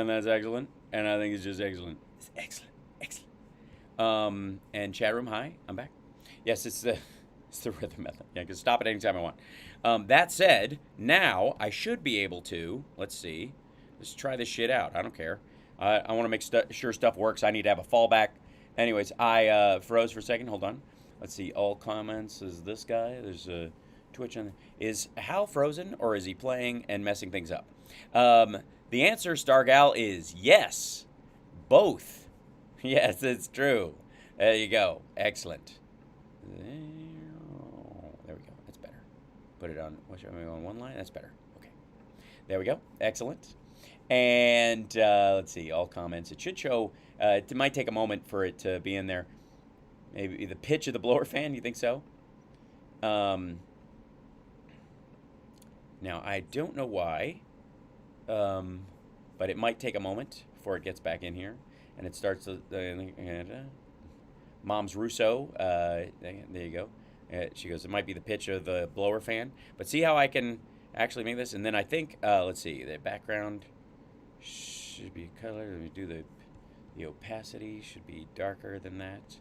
and that's excellent. And I think it's just excellent. It's excellent, excellent. And chat room, hi, I'm back. Yes, it's the rhythm method. Yeah, I can stop it anytime I want. That said, now I should be able to. Let's see. Let's try this shit out. I don't care. I want to make sure stuff works. I need to have a fallback. Anyways, I froze for a second. Hold on. Let's see. All comments is this guy. There's a Twitch on. Is Hal frozen or is he playing and messing things up? The answer, Stargal, is yes. Both. Yes, it's true. There you go. Excellent. There we go. That's better. Put it on. What should I on one line? That's better. Okay. There we go. Excellent. And let's see. All comments. It should show. It might take a moment for it to be in there. Maybe the pitch of the blower fan. You think so? Now I don't know why, but it might take a moment before it gets back in here, and it starts. Mom's Russo. There you go. She goes, it might be the pitch of the blower fan, but see how I can actually make this. And then I think, let's see, the background should be color. Let me do the opacity should be darker than that.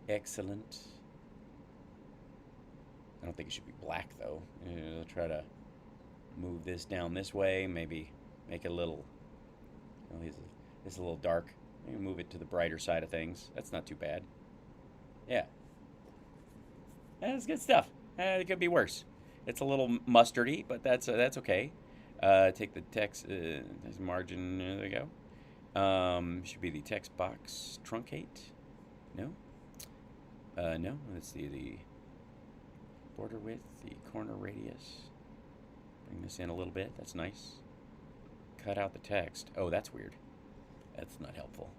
Excellent. I don't think it should be black though. I'll try to move this down this way. Maybe make it a little. Oh, this is a little dark. Maybe move it to the brighter side of things. That's not too bad. Yeah. That's good stuff. It could be worse. It's a little mustardy, but that's okay. Take the text margin. There we go. Should be the text box truncate. No. No. Let's see the border width, the corner radius. Bring this in a little bit. That's nice. Cut out the text. Oh, that's weird. That's not helpful.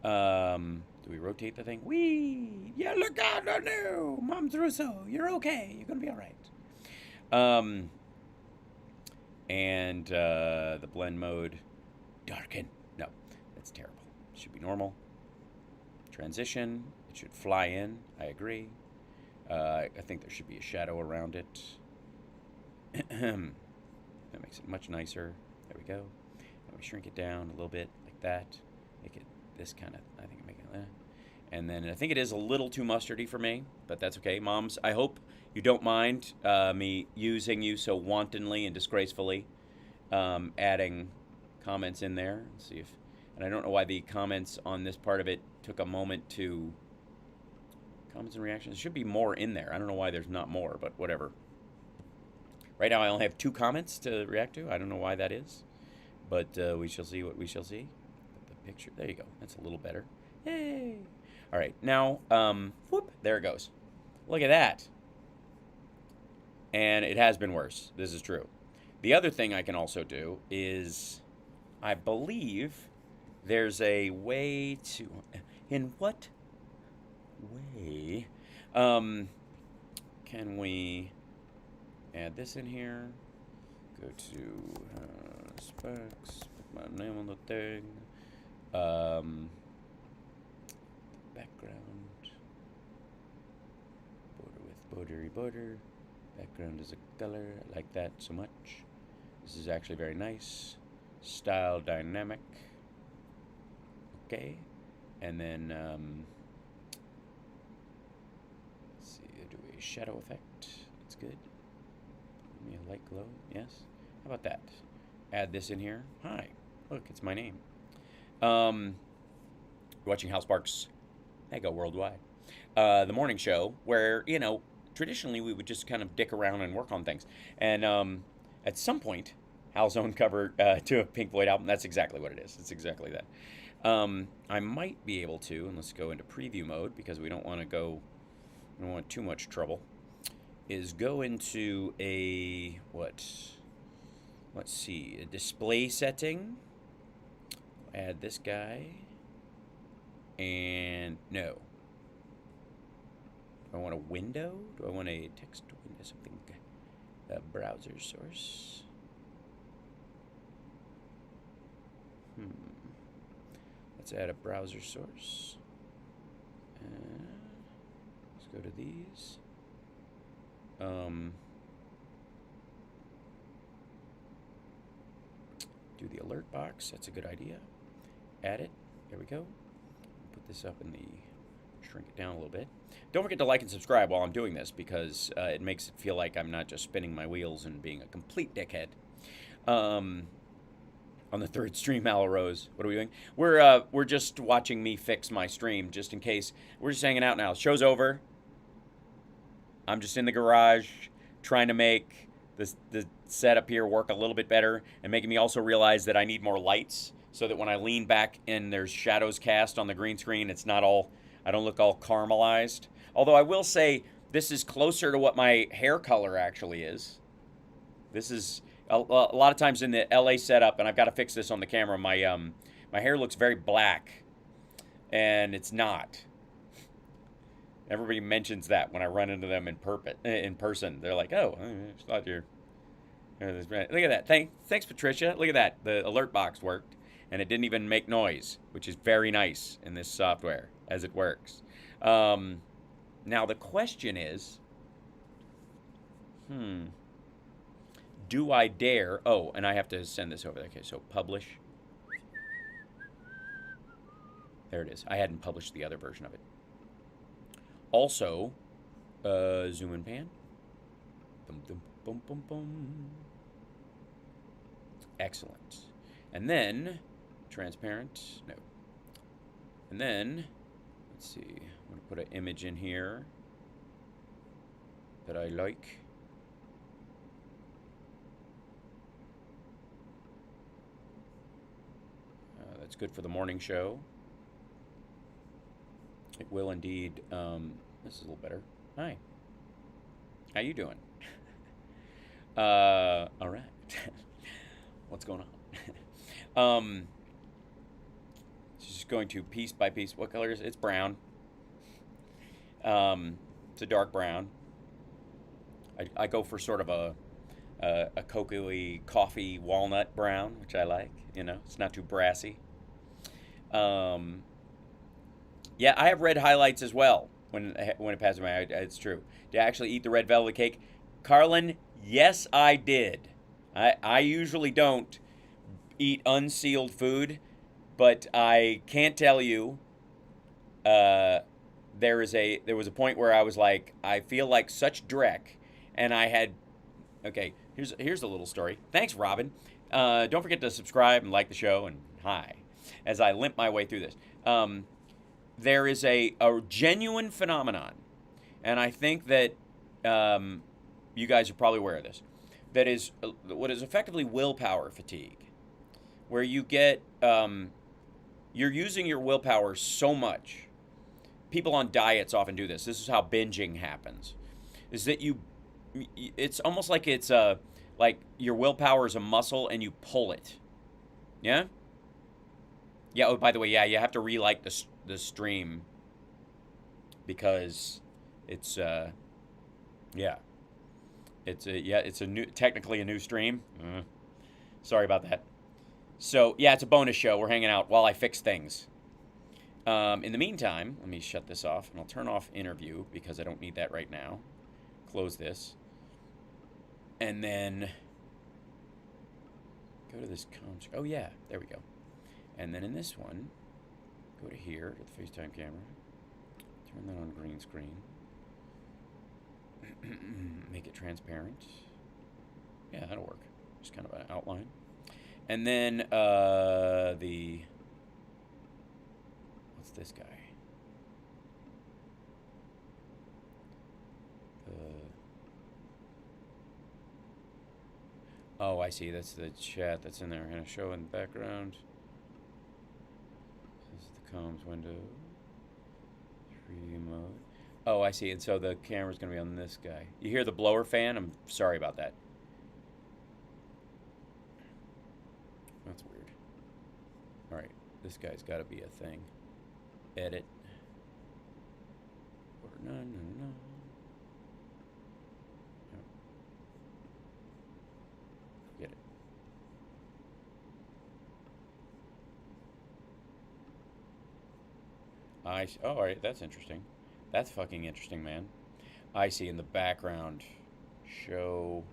Do we rotate the thing? Whee! Yeah, look out! Oh no! Mom's Russo, you're okay. You're gonna be all right. And the blend mode, darken. No, that's terrible. It should be normal. Transition. It should fly in. I agree. I think there should be a shadow around it. That makes it much nicer. There we go. Let me shrink it down a little bit like that. Make it this kind of. I think make it. And then I think it is a little too mustardy for me, but that's okay. Moms, I hope you don't mind me using you so wantonly and disgracefully, adding comments in there. Let's see if, and I don't know why the comments on this part of it took a moment to, comments and reactions. There should be more in there. I don't know why there's not more, but whatever. Right now I only have 2 comments to react to. I don't know why that is, but we shall see what we shall see. The picture, there you go. That's a little better. Yay! All right, now, whoop, there it goes. Look at that. And it has been worse. This is true. The other thing I can also do is, I believe there's a way to, in what way can we add this in here? Go to specs, put my name on the thing. Background, border with border. Background is a color. I like that so much. This is actually very nice. Style dynamic. Okay. And then, let's see, do a shadow effect. That's good. Give me a light glow. Yes. How about that? Add this in here. Hi. Look, it's my name. You're watching Hal Sparks' Megaworldwide, the morning show where, you know, traditionally we would just kind of dick around and work on things. And at some point, Hal's own cover to a Pink Floyd album. That's exactly what it is. It's exactly that. I might be able to, and let's go into preview mode because we don't want too much trouble, is go into a, let's see, a display setting. Add this guy. And no. Do I want a window? Do I want a text window? Something. A browser source. Let's add a browser source. Let's go to these. do the alert box. That's a good idea. Add it. There we go. Put this up in the... Shrink it down a little bit. Don't forget to like and subscribe while I'm doing this, because it makes it feel like I'm not just spinning my wheels and being a complete dickhead. On the third stream, Rose, what are we doing? We're just watching me fix my stream, just in case. We're just hanging out now. Show's over. I'm just in the garage trying to make the setup here work a little bit better, and making me also realize that I need more lights, so that when I lean back and there's shadows cast on the green screen, it's not all... I don't look all caramelized. Although I will say this is closer to what my hair color actually is. This is a lot of times in the LA setup, and I've got to fix this on the camera. My hair looks very black, and it's not. Everybody mentions that when I run into them in person. They're like, "Oh, I just thought you're." Look at that. Thanks, Patricia. Look at that. The alert box worked, and it didn't even make noise, which is very nice in this software as it works. Now the question is, do I dare? Oh, and I have to send this over. Okay, so publish. There it is. I hadn't published the other version of it. Also, zoom and pan. Boom, boom, boom, boom, boom. Excellent. And then, transparent, no. And then, let's see, I'm going to put an image in here that I like. That's good for the morning show. It will indeed. This is a little better. Hi. How you doing? All right. What's going on? Just going to piece by piece. What color is it? It's brown. It's a dark brown. I go for sort of a cocoa-y coffee walnut brown, which I like. You know, it's not too brassy. Yeah, I have red highlights as well when it passes my eye. It's true. Did I actually eat the red velvet cake? Carlin, yes, I did. I usually don't eat unsealed food, but I can't tell you. There was a point where I was like, I feel like such dreck, and I had. Okay, here's a little story. Thanks, Robin. Don't forget to subscribe and like the show, and hi, as I limp my way through this. There is a genuine phenomenon, and I think that you guys are probably aware of this, that is what is effectively willpower fatigue, where you get, you're using your willpower so much. People on diets often do this. This is how binging happens, is that it's almost like it's like your willpower is a muscle and you pull it. Yeah? Yeah, oh, by the way, yeah, you have to re-like the stream because it's yeah. It's technically a new stream. Sorry about that. So, yeah, it's a bonus show. We're hanging out while I fix things. In the meantime, let me shut this off, and I'll turn off interview because I don't need that right now. Close this. And then go to this oh, yeah, there we go. And then in this one, go to here, to the FaceTime camera. Turn that on green screen. Make it transparent. Yeah, that'll work. Just kind of an outline. And then what's this guy? Oh, I see. That's the chat that's in there. I'm going to show in the background. This is the comms window. 3D mode. Oh, I see. And so the camera's going to be on this guy. You hear the blower fan? I'm sorry about that. That's weird. All right. This guy's got to be a thing. Edit. Or no. Forget it. Oh, all right. That's interesting. That's fucking interesting, man. I see in the background. Show.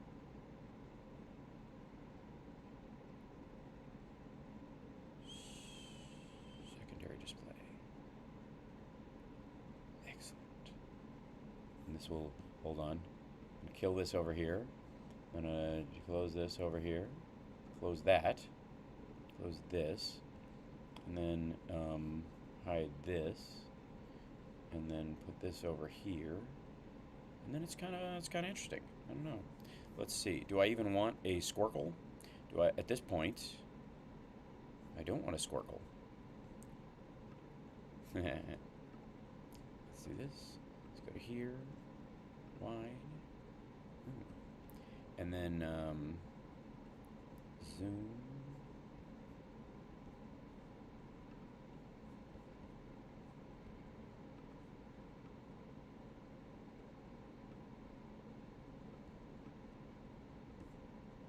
this will, hold on. Kill this over here. I'm gonna close this over here. Close that. Close this. And then hide this. And then put this over here. And then it's kind of interesting. I don't know. Let's see. Do I even want a squircle? Do I, at this point, I don't want a squircle. Let's do this. Let's go to here. Wide. And then zoom.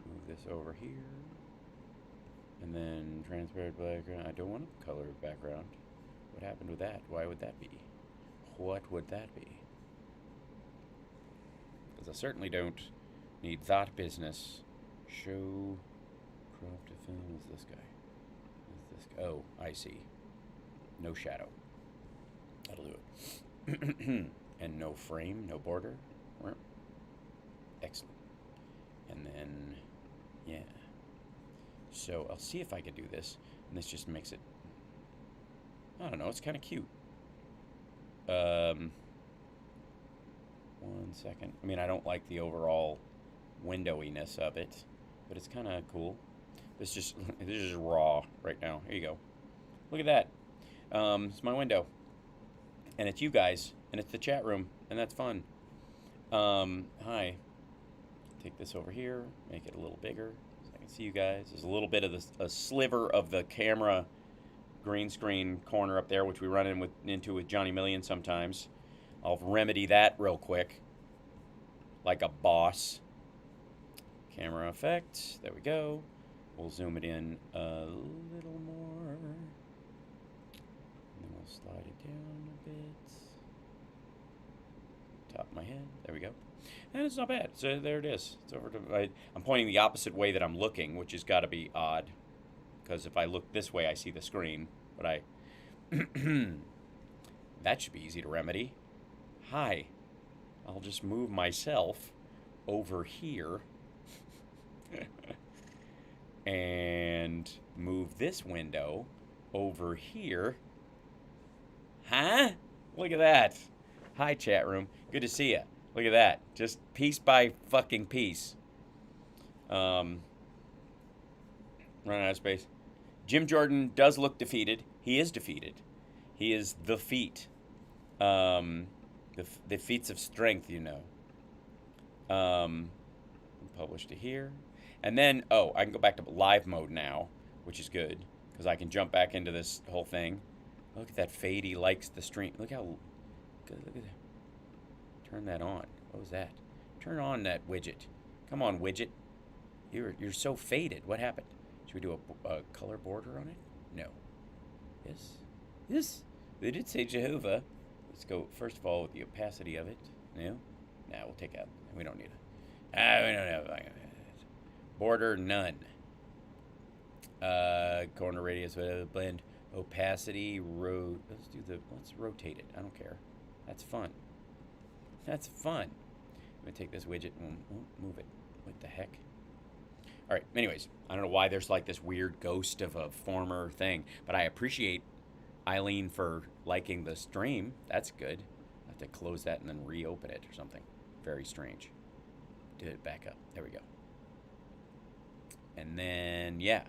Move this over here. And then transparent background. I don't want a colored background. What happened with that? Why would that be? What would that be? Because I certainly don't need that business. Show crop to film. Is this guy? Is this guy? Oh, I see. No shadow. That'll do it. And no frame, no border. Excellent. And then, yeah. So I'll see if I can do this. And this just makes it, I don't know, it's kind of cute. 1 second. I mean, I don't like the overall windowiness of it, but it's kind of cool. This is raw right now. Here you go. Look at that. It's my window, and it's you guys, and it's the chat room, and that's fun. Hi. Take this over here, make it a little bigger so I can see you guys. There's a little bit of a sliver of the camera green screen corner up there, which we run into with Johnny Million sometimes. I'll remedy that real quick, like a boss. Camera effect. There we go. We'll zoom it in a little more. And then we'll slide it down a bit. Top of my head. There we go. And it's not bad. So there it is. It's over to. I'm pointing the opposite way that I'm looking, which has got to be odd. Because if I look this way, I see the screen. But I. That should be easy to remedy. Hi. I'll just move myself over here. And move this window over here. Huh? Look at that. Hi, chat room. Good to see you. Look at that. Just piece by fucking piece. Running out of space. Jim Jordan does look defeated. He is defeated. He is the feat. The feats of strength, you know. Publish to here. And then, oh, I can go back to live mode now, which is good, because I can jump back into this whole thing. Look at that fade. He likes the stream. Look how good. Look at that. Turn that on. What was that? Turn on that widget. Come on, widget. You're so faded. What happened? Should we do a color border on it? No. Yes. Yes. They did say Jehovah. Let's go, first of all, with the opacity of it. No? Nah, we'll take out. We don't need it. We don't have it. Border, none. Corner radius, blend. Opacity, let's rotate it. I don't care. That's fun. That's fun. I'm going to take this widget and move it. What the heck? All right, anyways, I don't know why there's like this weird ghost of a former thing, but I appreciate Eileen for liking the stream. That's good. I have to close that and then reopen it or something. Very strange. Did it back up. There we go. And then, yeah.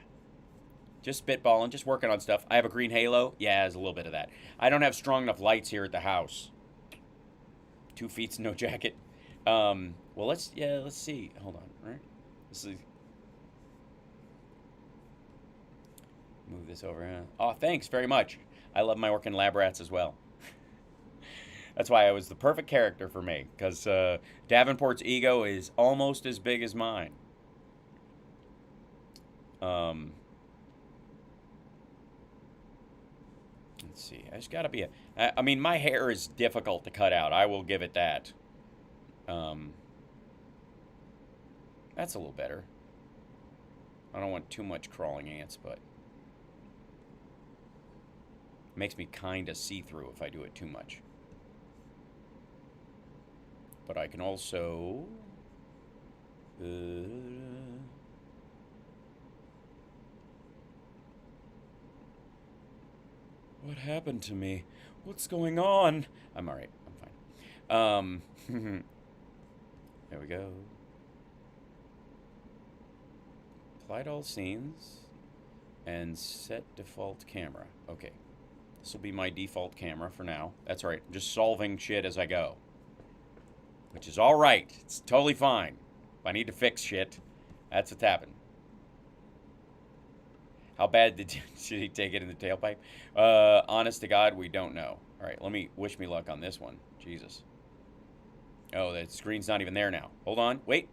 Just spitballing, just working on stuff. I have a green halo. Yeah, there's a little bit of that. I don't have strong enough lights here at the house. 2 feet, no jacket. Well, let's see. Hold on, right? This is. Move this over. Oh, thanks very much. I love my work in lab rats as well. That's why I was the perfect character for me, because Davenport's ego is almost as big as mine. Let's see. I just got to be I mean, my hair is difficult to cut out. I will give it that. That's a little better. I don't want too much crawling ants, but it makes me kind of see-through if I do it too much. but I can also... what happened to me? What's going on? I'm alright. I'm fine. There we go. Apply to all scenes. And set default camera. Okay. This will be my default camera for now. That's right. I'm just solving shit as I go. Which is alright. It's totally fine. If I need to fix shit, that's what's happened. How bad did he take it in the tailpipe? Honest to God, we don't know. Alright, let me wish me luck on this one. Jesus. Oh, the screen's not even there now. Hold on. Wait.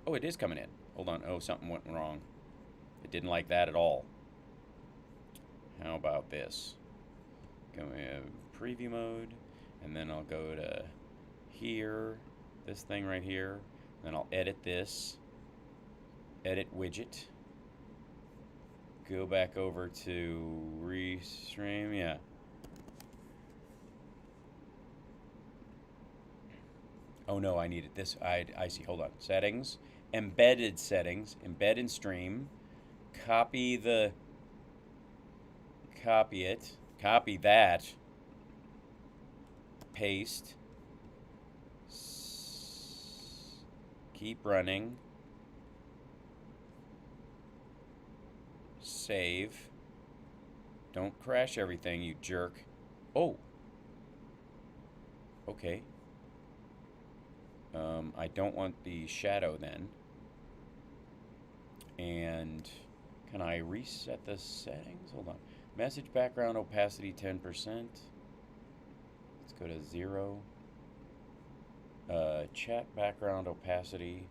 Oh, it is coming in. Hold on. Oh, something went wrong. It didn't like that at all. How about this? Go in preview mode, and then I'll go to here, this thing right here. Then I'll edit this. Edit widget. Go back over to restream. Yeah. Oh no, I needed this. I see. Hold on. Settings. Embedded settings. Embed in stream. Copy it. Copy that. Paste. Keep running. Save. Don't crash everything, you jerk. Oh. Okay. I don't want the shadow then. And can I reset the settings? Hold on. Message background opacity 10%. Let's go to 0. Chat background opacity.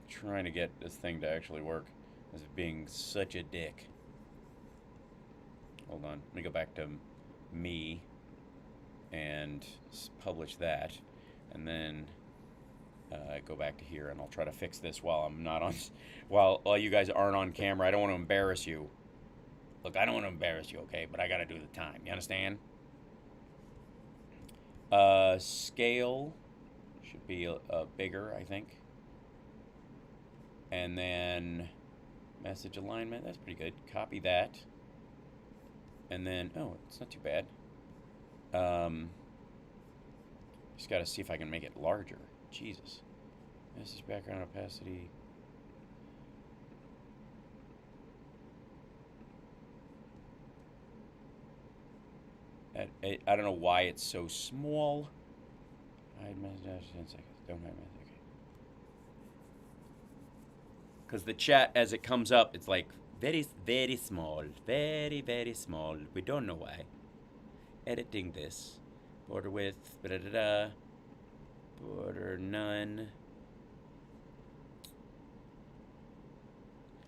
Trying to get this thing to actually work. As being such a dick. Hold on. Let me go back to me and publish that, and then go back to here, and I'll try to fix this while I'm not on, while you guys aren't on camera. I don't want to embarrass you. Look, I don't want to embarrass you, okay? But I gotta do the time. You understand? Scale should be bigger, I think. And then message alignment. That's pretty good. Copy that. And then, oh, it's not too bad. Just got to see if I can make it larger. Jesus. Message background opacity. I don't know why it's so small. Hide message after 10 seconds. Don't hide message. Okay. Because the chat, as it comes up, it's like very, very small. Very, very small. We don't know why. Editing this. Border width. Da-da-da-da. Border none.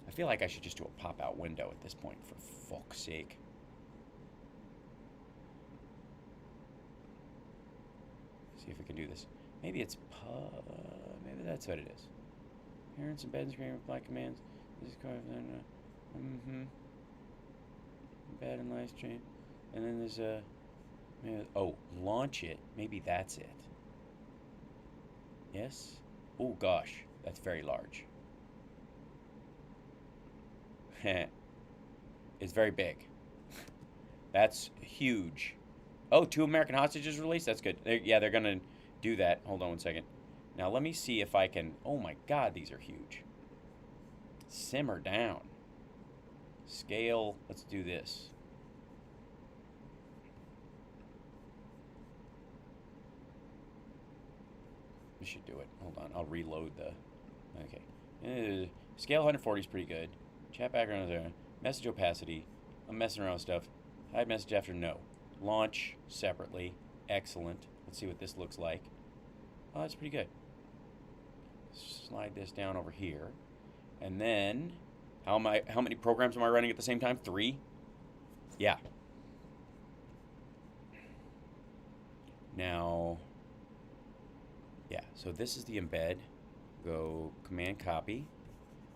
I feel like I should just do a pop-out window at this point, for fuck's sake. See if we can do this. Maybe it's maybe that's what it is. Parents and bed screen reply commands. This is bed and live stream. And then there's a oh, launch it. Maybe that's it. Yes? Oh gosh, that's very large. It's very big. That's huge. Oh, 2 American hostages released? That's good. They're gonna do that. Hold on one second. Now let me see if I can... Oh my god, these are huge. Simmer down. Scale. Let's do this. We should do it. Hold on. I'll reload the... Okay. Scale 140 is pretty good. Chat background there. Message opacity. I'm messing around with stuff. Hide message after no. Launch separately. Excellent. Let's see what this looks like. Oh, that's pretty good. Slide this down over here. And then, how many programs am I running at the same time? 3? Yeah. Now, yeah, so this is the embed. Go command copy.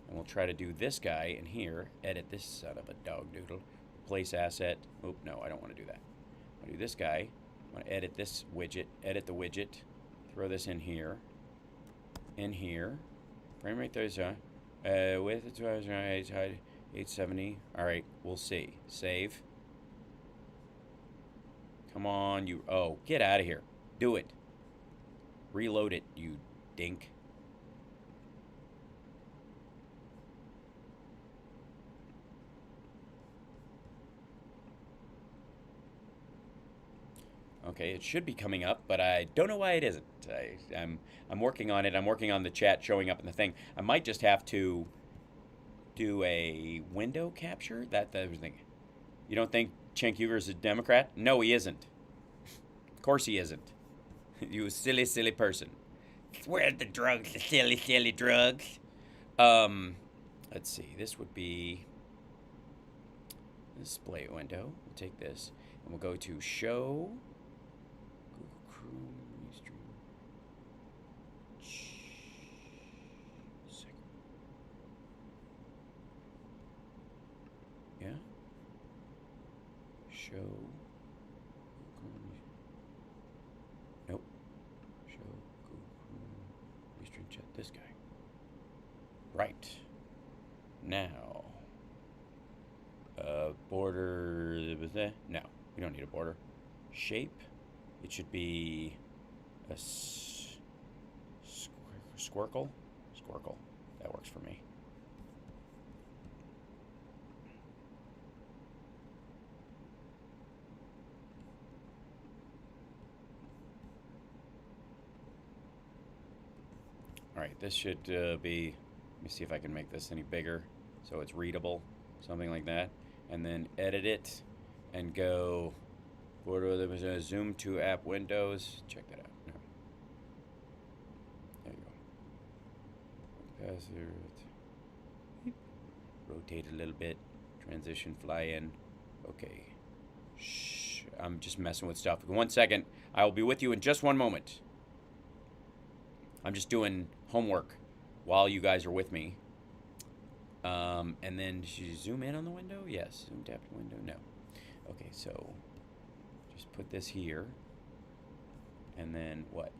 And we'll try to do this guy in here. Edit this son of a dog doodle. Place asset. Oop, no, I don't want to do that. I want to do this guy. I want to edit this widget. Edit the widget. Throw this in here. In here. Frame rate 30. Width 870. Alright, we'll see. Save. Come on, you. Oh, get out of here. Do it. Reload it, you dink. Okay, it should be coming up, but I don't know why it isn't. I'm working on it. I'm working on the chat showing up in the thing. I might just have to do a window capture. That was thinking. You don't think Cenk Uygur is a Democrat? No, he isn't. Of course he isn't. You silly, silly person. Where's the drugs? The silly, silly drugs. Let's see. This would be display window. We'll take this and we'll go to show. Google Chrome Restream. Yeah. Show. Nope. Show Google Chrome Restream chat. This guy. Right. Now. Border. No, we don't need a border. Shape. It should be a squircle. Squircle. That works for me. All right, this should be. Let me see if I can make this any bigger so it's readable, something like that. And then edit it and go zoom to app windows. Check that out. No. There you go. Pass it. Rotate a little bit. Transition, fly in. Okay. Shh. I'm just messing with stuff. 1 second. I will be with you in just 1 moment. I'm just doing homework while you guys are with me. And then should you zoom in on the window? Yes. Zoom tap the window? No. Okay, so just put this here. And then what?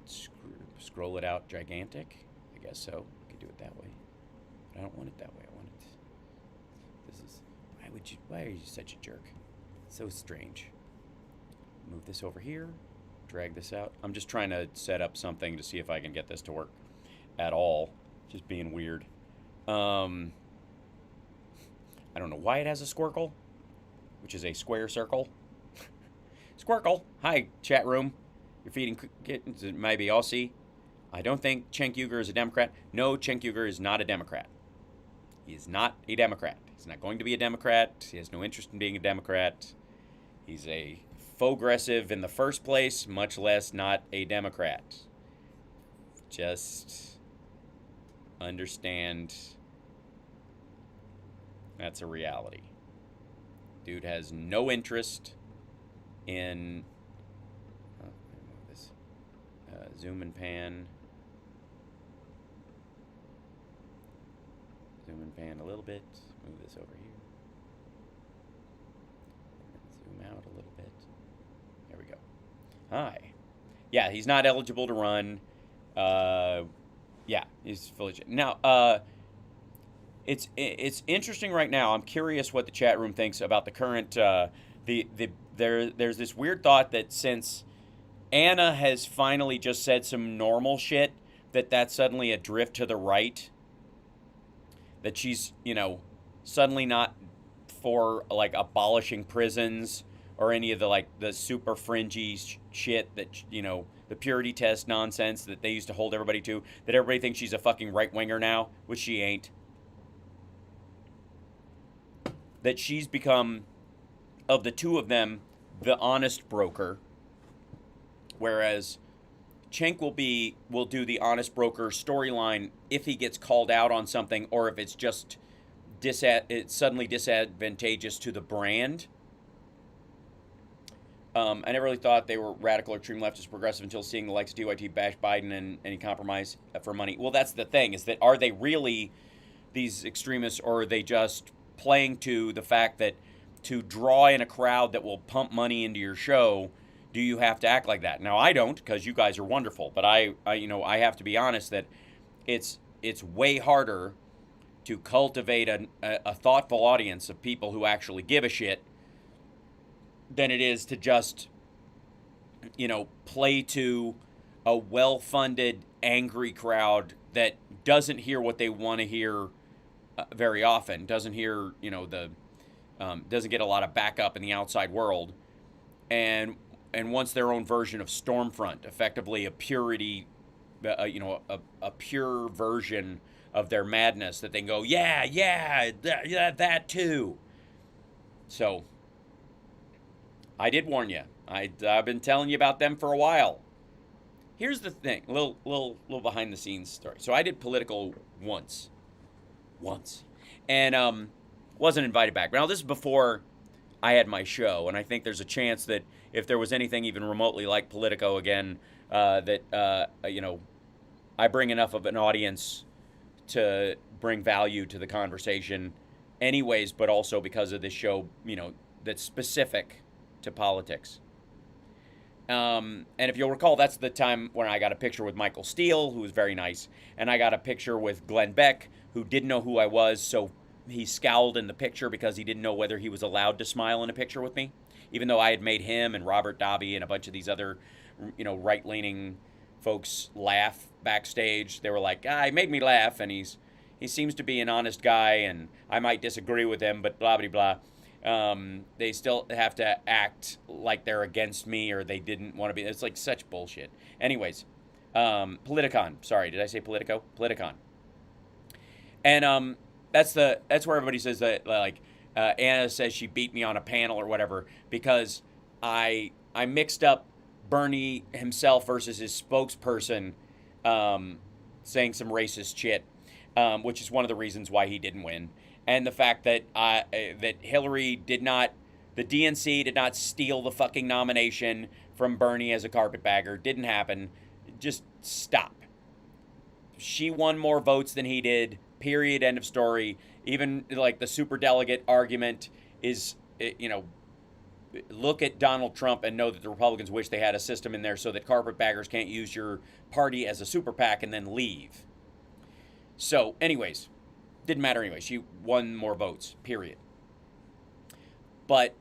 Scroll it out gigantic? I guess so. You could do it that way. But I don't want it that way. I want it. This is. Why are you such a jerk? So strange. Move this over here. Drag this out. I'm just trying to set up something to see if I can get this to work at all. Just being weird. I don't know why it has a squircle, which is a square circle. Squircle. Hi, chat room. You're feeding kittens. Maybe Aussie. I don't think Cenk Uygur is a Democrat. No, Cenk Uygur is not a Democrat. He is not a Democrat. He's not going to be a Democrat. He has no interest in being a Democrat. He's a faux-aggressive in the first place, much less not a Democrat. Just understand that's a reality. Dude has no interest in this. Zoom and pan. Zoom and pan a little bit. Move this over here. Zoom out a little bit. There we go. Hi. Yeah, he's not eligible to run. Yeah, he's fully. Now, it's interesting right now. I'm curious what the chat room thinks about the current. There's this weird thought that since Anna has finally just said some normal shit, that's suddenly a drift to the right. That she's, suddenly not for like abolishing prisons or any of the super fringy shit that, the purity test nonsense that they used to hold everybody to, that everybody thinks she's a fucking right-winger now, which she ain't. That she's become, of the two of them, the honest broker, whereas Cenk will do the honest broker storyline if he gets called out on something, or if it's just it's suddenly disadvantageous to the brand. I never really thought they were radical or extreme leftist progressive until seeing the likes of DYT bash Biden and any compromise for money. Well, that's the thing, is that are they really these extremists, or are they just playing to the fact that to draw in a crowd that will pump money into your show, do you have to act like that? Now I don't, because you guys are wonderful, but I have to be honest that it's way harder to cultivate a thoughtful audience of people who actually give a shit than it is to just, play to a well-funded, angry crowd that doesn't hear what they want to hear very often, doesn't hear, doesn't get a lot of backup in the outside world, and wants their own version of Stormfront, effectively a purity, a pure version of their madness that they can go, yeah, that too. So, I did warn you. I've been telling you about them for a while. Here's the thing, little behind the scenes story. So I did Political once, and wasn't invited back. Now this is before I had my show, and I think there's a chance that if there was anything even remotely like Politico again, that I bring enough of an audience to bring value to the conversation, anyways. But also because of this show, that's specific to politics. And if you'll recall, that's the time when I got a picture with Michael Steele, who was very nice, and I got a picture with Glenn Beck, who didn't know who I was, so he scowled in the picture because he didn't know whether he was allowed to smile in a picture with me, even though I had made him and Robert Davi and a bunch of these other, right-leaning folks laugh backstage. They were like, he made me laugh, and he seems to be an honest guy, and I might disagree with him, but blah, blah, blah. They still have to act like they're against me, or they didn't want to be. It's like such bullshit. Anyways, Politicon. Sorry, did I say Politico? Politicon. And that's where everybody says that, like, Anna says she beat me on a panel or whatever because I mixed up Bernie himself versus his spokesperson, saying some racist shit, which is one of the reasons why he didn't win. And the fact that that Hillary the DNC did not steal the fucking nomination from Bernie as a carpetbagger. Didn't happen. Just stop. She won more votes than he did. Period. End of story. Even like the superdelegate argument is, look at Donald Trump and know that the Republicans wish they had a system in there so that carpetbaggers can't use your party as a super PAC and then leave. So, anyways. Didn't matter anyway. She won more votes, period. But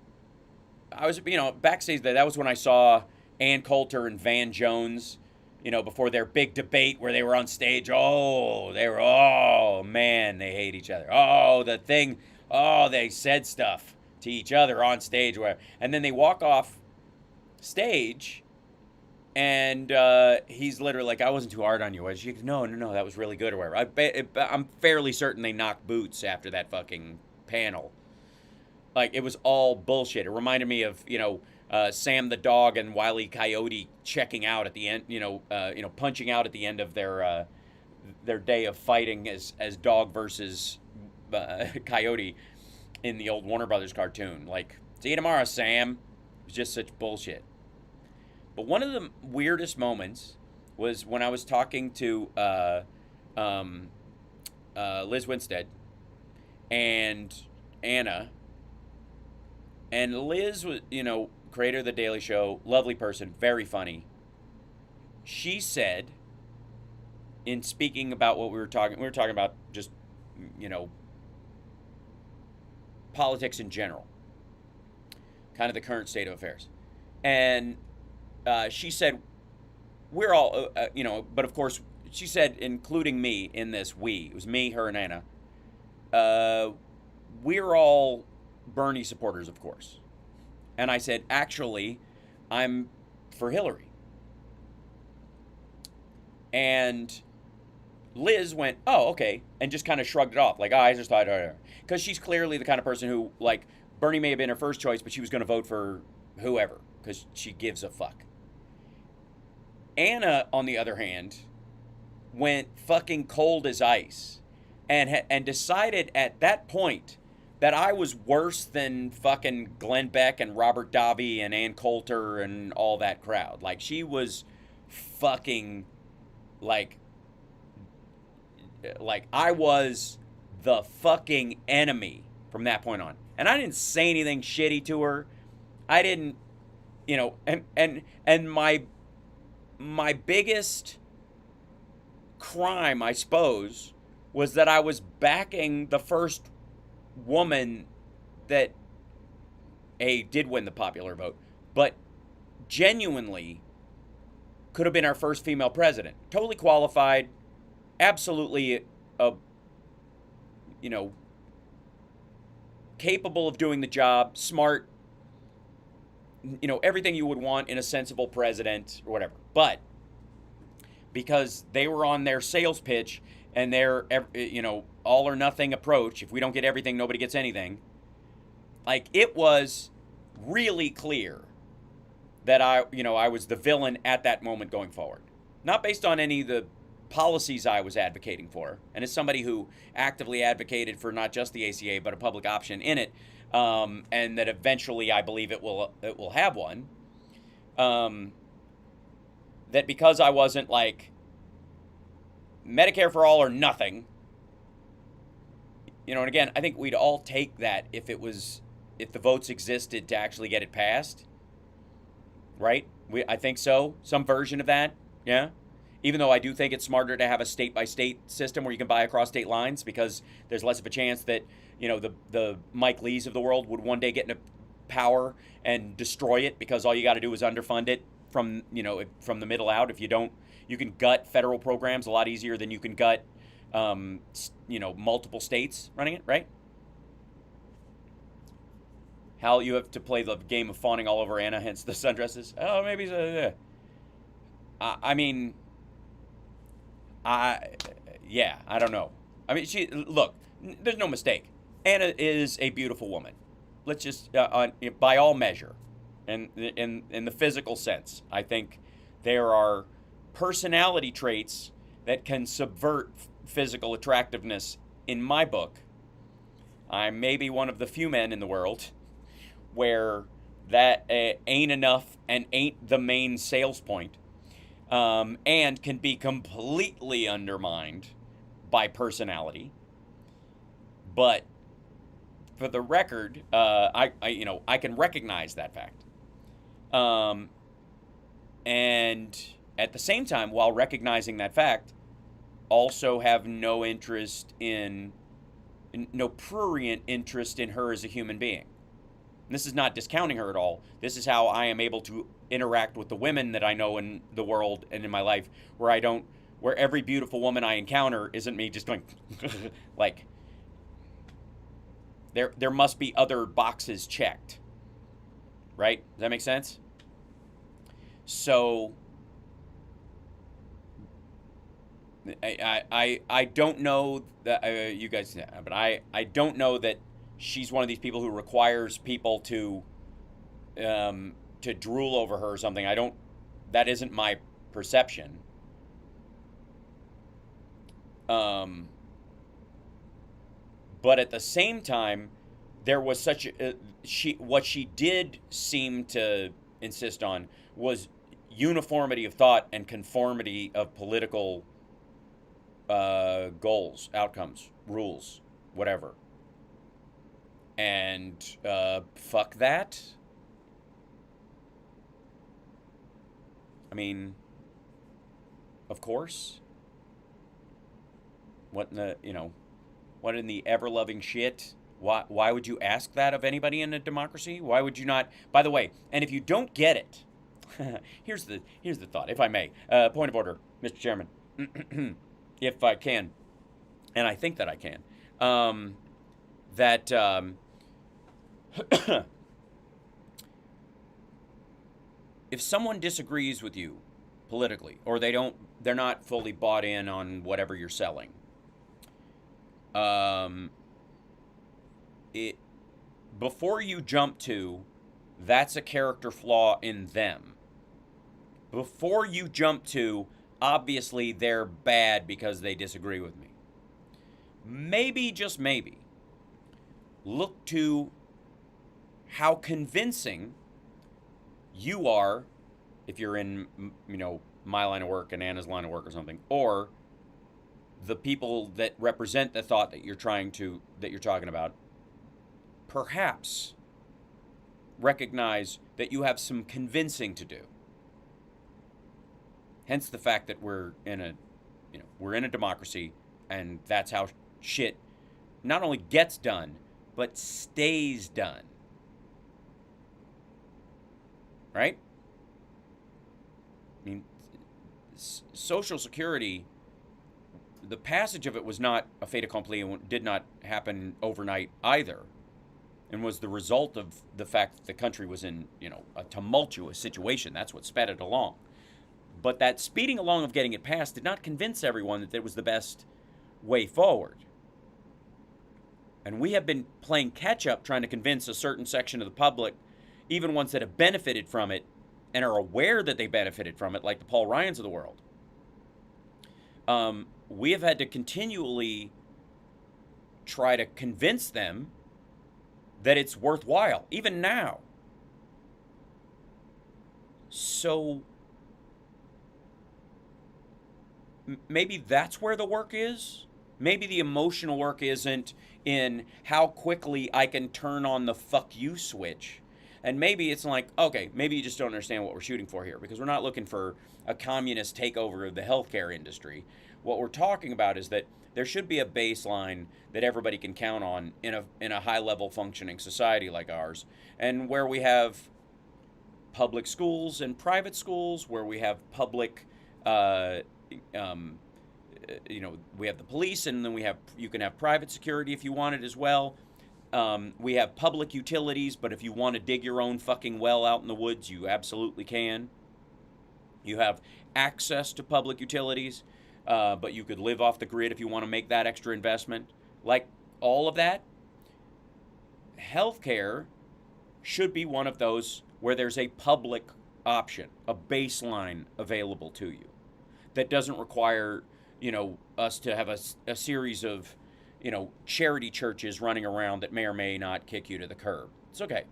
I was, backstage, that was when I saw Ann Coulter and Van Jones, before their big debate where they were on stage. Oh, man, they hate each other. They said stuff to each other on stage. And then they walk off stage, and he's literally like, I wasn't too hard on you. She goes, no, that was really good or whatever. I'm fairly certain they knocked boots after that fucking panel. Like, it was all bullshit. It reminded me of, Sam the dog and Wile E. Coyote checking out at the end, punching out at the end of their day of fighting as dog versus Coyote in the old Warner Brothers cartoon. Like, see you tomorrow, Sam. It was just such bullshit. But one of the weirdest moments was when I was talking to Liz Winstead and Anna. And Liz was, creator of The Daily Show, lovely person, very funny. She said, in speaking about what we were talking about just, politics in general, kind of the current state of affairs. And she said, we're all, but of course, she said, including me in this, it was me, her, and Anna, we're all Bernie supporters, of course. And I said, actually, I'm for Hillary. And Liz went, oh, okay, and just kind of shrugged it off, like, I just thought, because she's clearly the kind of person who, like, Bernie may have been her first choice, but she was going to vote for whoever, because she gives a fuck. Anna, on the other hand, went fucking cold as ice and decided at that point that I was worse than fucking Glenn Beck and Robert Davi and Ann Coulter and all that crowd. Like, she was fucking, like I was the fucking enemy from that point on. And I didn't say anything shitty to her. I didn't, and my biggest crime, I suppose, was that I was backing the first woman that did win the popular vote, but genuinely could have been our first female president. Totally qualified, absolutely capable of doing the job, smart, everything you would want in a sensible president or whatever. But because they were on their sales pitch and their all or nothing approach, if we don't get everything, nobody gets anything. Like, it was really clear that I was the villain at that moment going forward. Not based on any of the policies I was advocating for. And as somebody who actively advocated for not just the ACA, but a public option in it, and that eventually I believe it will have one, that because I wasn't like Medicare for all or nothing, and again, I think we'd all take that if the votes existed to actually get it passed, right? I think so. Some version of that, yeah. Even though I do think it's smarter to have a state-by-state system where you can buy across state lines, because there's less of a chance that, the Mike Lees of the world would one day get into power and destroy it, because all you got to do is underfund it from the middle out. If you don't, you can gut federal programs a lot easier than you can gut, multiple states running it, right? Hal, you have to play the game of fawning all over Anna, hence the sundresses. Oh, maybe. I mean, I don't know. I mean, look, there's no mistake. Anna is a beautiful woman. Let's just, by all measure, and in the physical sense, I think there are personality traits that can subvert physical attractiveness. In my book, I'm maybe one of the few men in the world where that ain't enough and ain't the main sales point, and can be completely undermined by personality. But for the record, I can recognize that fact, and at the same time, while recognizing that fact, also have no prurient interest in her as a human being. And this is not discounting her at all. This is how I am able to interact with the women that I know in the world and in my life, where every beautiful woman I encounter isn't me just going like, there must be other boxes checked, right? Does that make sense? So I don't know that you guys, but I don't know that she's one of these people who requires people to drool over her or something. That isn't my perception. But at the same time, there was what she did seem to insist on was uniformity of thought and conformity of political goals, outcomes, rules, whatever. And fuck that. I mean, of course. What in the ever-loving shit? Why would you ask that of anybody in a democracy? Why would you not? By the way, and if you don't get it, here's the thought, if I may. Point of order, Mr. Chairman. If I can, and I think that I can, that if someone disagrees with you politically, or they're not fully bought in on whatever you're selling, before you jump to, that's a character flaw in them. Before you jump to, obviously they're bad because they disagree with me. Maybe, just maybe, look to how convincing you are, if you're in, my line of work and Anna's line of work or something, or the people that represent the thought that you're talking about, perhaps recognize that you have some convincing to do. Hence the fact that we're in a democracy, and that's how shit not only gets done, but stays done. Right? I mean, Social Security, the passage of it was not a fait accompli and did not happen overnight either, and was the result of the fact that the country was in, a tumultuous situation. That's what sped it along. But that speeding along of getting it passed did not convince everyone that it was the best way forward. And we have been playing catch-up trying to convince a certain section of the public, even ones that have benefited from it and are aware that they benefited from it, like the Paul Ryans of the world. We have had to continually try to convince them that it's worthwhile, even now. So maybe that's where the work is. Maybe the emotional work isn't in how quickly I can turn on the fuck you switch. And maybe it's like, okay, maybe you just don't understand what we're shooting for here, because we're not looking for a communist takeover of the healthcare industry. What we're talking about is that there should be a baseline that everybody can count on in a high-level functioning society like ours, and where we have public schools and private schools, where we have public, we have the police, and then you can have private security if you want it as well. We have public utilities, but if you want to dig your own fucking well out in the woods, you absolutely can. You have access to public utilities, but you could live off the grid if you want to make that extra investment. Like all of that, healthcare should be one of those where there's a public option, a baseline available to you that doesn't require, us to have a series of, charity churches running around that may or may not kick you to the curb. It's okay.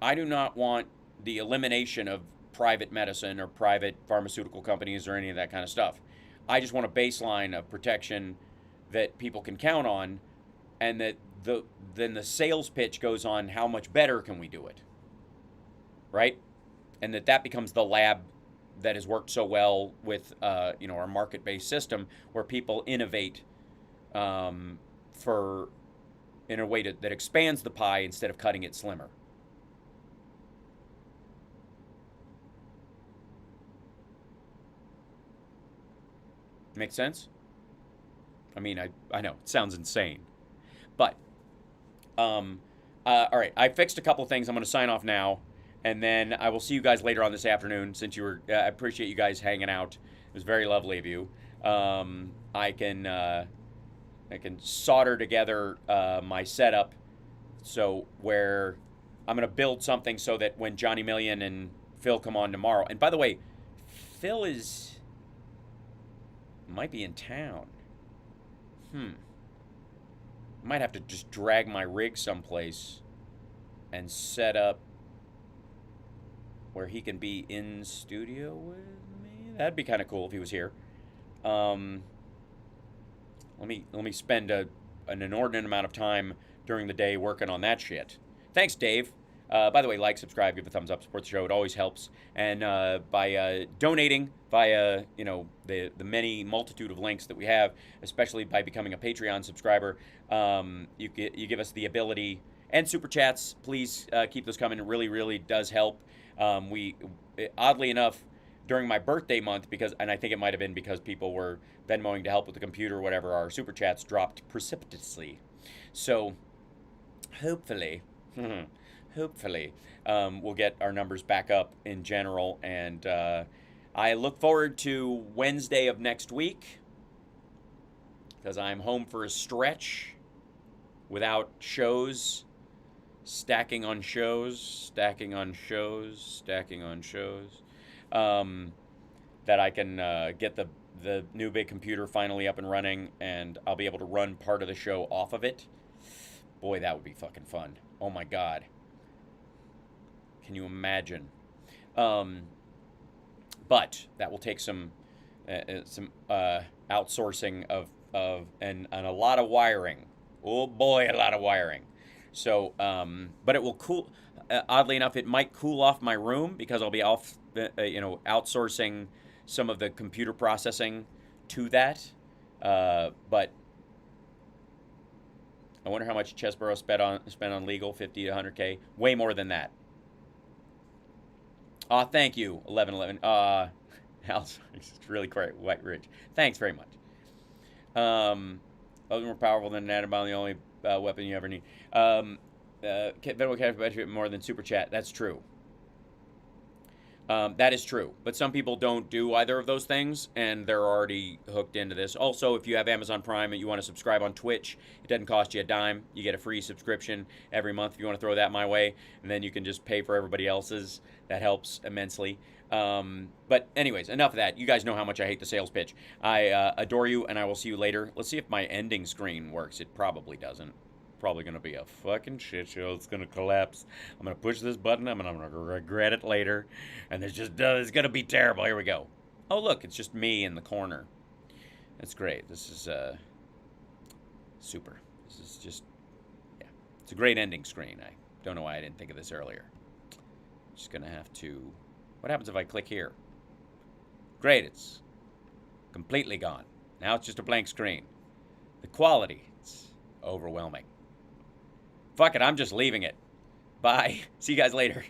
I do not want the elimination of private medicine or private pharmaceutical companies or any of that kind of stuff. I just want a baseline of protection that people can count on, and that then the sales pitch goes on how much better can we do it, right? And that becomes the lab that has worked so well with our market-based system, where people innovate in a way that expands the pie instead of cutting it slimmer. Make sense? I mean, I know it sounds insane, but all right. I fixed a couple of things. I'm going to sign off now. And then I will see you guys later on this afternoon, since I appreciate you guys hanging out. It was very lovely of you. I can solder together my setup so where I'm going to build something so that when Johnny Million and Phil come on tomorrow, and by the way, Phil might be in town. Might have to just drag my rig someplace and set up where he can be in studio with me. That'd be kind of cool if he was here. Let me spend an inordinate amount of time during the day working on that shit. Thanks, Dave. By the way, like, subscribe, give a thumbs up, support the show. It always helps. And by donating via the many multitude of links that we have, especially by becoming a Patreon subscriber, you give us the ability. And super chats, please keep those coming. It really, really does help. Oddly enough, during my birthday month, and I think it might have been because people were Venmoing to help with the computer or whatever, our super chats dropped precipitously. So hopefully, we'll get our numbers back up in general. And I look forward to Wednesday of next week, because I'm home for a stretch without shows. Stacking on shows, that I can get the new big computer finally up and running, and I'll be able to run part of the show off of it. Boy, that would be fucking fun. Oh my God. Can you imagine? But that will take some some outsourcing and a lot of wiring. Oh boy, a lot of wiring. So, but it will cool. Oddly enough, it might cool off my room because I'll be outsourcing some of the computer processing to that. But I wonder how much Chesborough spent on legal, 50 to 100K. Way more than that. Thank you, 1111. It's really quite rich. Thanks very much. Those more powerful than an antibody, the only weapon you ever need. Federal cash budget more than super chat. That's true. That is true. But some people don't do either of those things, and they're already hooked into this. Also, if you have Amazon Prime and you want to subscribe on Twitch, it doesn't cost you a dime. You get a free subscription every month if you want to throw that my way, and then you can just pay for everybody else's. That helps immensely. But anyways, enough of that. You guys know how much I hate the sales pitch. I adore you, and I will see you later. Let's see if my ending screen works. It probably doesn't. Probably going to be a fucking shit show. It's going to collapse. I'm going to push this button. I'm going to regret it later. And it's going to be terrible. Here we go. Oh, look. It's just me in the corner. That's great. This is super. This is just, yeah. It's a great ending screen. I don't know why I didn't think of this earlier. Just going to have to, what happens if I click here? Great. It's completely gone. Now it's just a blank screen. The quality, it's overwhelming. Fuck it, I'm just leaving it. Bye. See you guys later.